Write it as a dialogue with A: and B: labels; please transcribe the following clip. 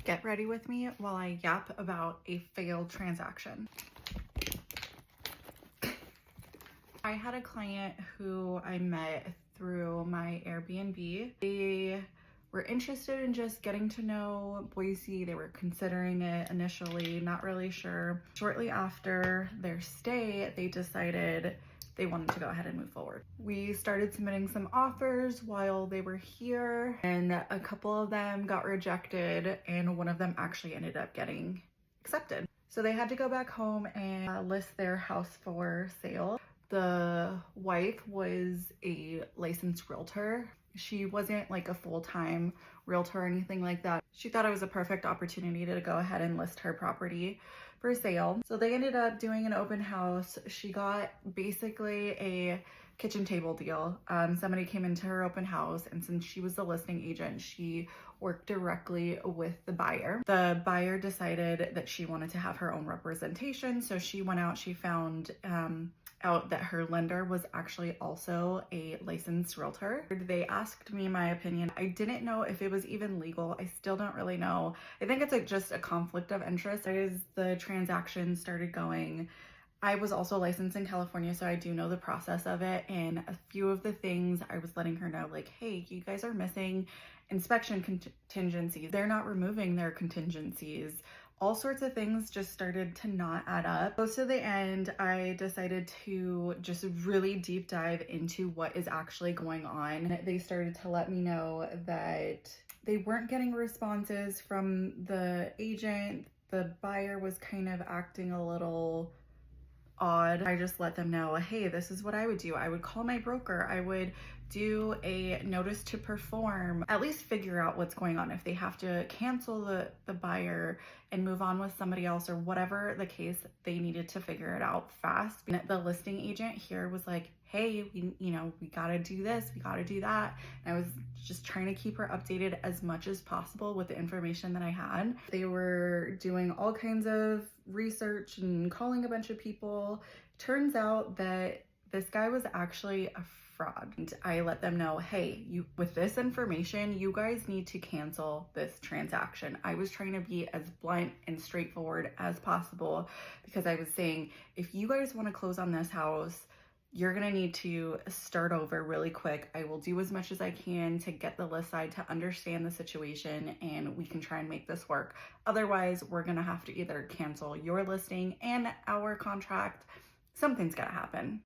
A: Get ready with me while I yap about a failed transaction. I had a client who I met through my Airbnb. They were interested in just getting to know Boise. They were considering it initially, not really sure. Shortly after their stay, they decided they wanted to go ahead and move forward. We started submitting some offers while they were here, and a couple of them got rejected, and one of them actually ended up getting accepted. So they had to go back home and list their house for sale. The wife was a licensed realtor. She wasn't like a full-time realtor or anything like that. She thought it was a perfect opportunity to go ahead and list her property for sale. So they ended up doing an open house. She got basically a kitchen table deal. Somebody came into her open house, and since she was the listing agent, she worked directly with the buyer. The buyer decided that she wanted to have her own representation, so she went out, she found out that her lender was actually also a licensed realtor. They asked me my opinion. I didn't know if it was even legal. I still don't really know. I think it's just a conflict of interest. As the transaction started going, I was also licensed in California, so I do know the process of it. And a few of the things I was letting her know, like, hey, you guys are missing inspection contingencies. They're not removing their contingencies. All sorts of things just started to not add up. Close to the end, I decided to just really deep dive into what is actually going on. They started to let me know that they weren't getting responses from the agent. The buyer was kind of acting a little odd. I just let them know, hey, this is what I would do. I would call my broker. I would do a notice to perform, at least figure out what's going on. If they have to cancel the buyer and move on with somebody else or whatever the case, they needed to figure it out fast. And the listing agent here was like, hey, we gotta do this, we gotta do that. And I was just trying to keep her updated as much as possible with the information that I had. They were doing all kinds of research and calling a bunch of people. Turns out that this guy was actually a fraud. And I let them know, hey, with this information, you guys need to cancel this transaction. I was trying to be as blunt and straightforward as possible because I was saying, if you guys want to close on this house, you're gonna need to start over really quick. I will do as much as I can to get the list side to understand the situation, and we can try and make this work. Otherwise, we're gonna have to either cancel your listing and our contract. Something's gotta happen.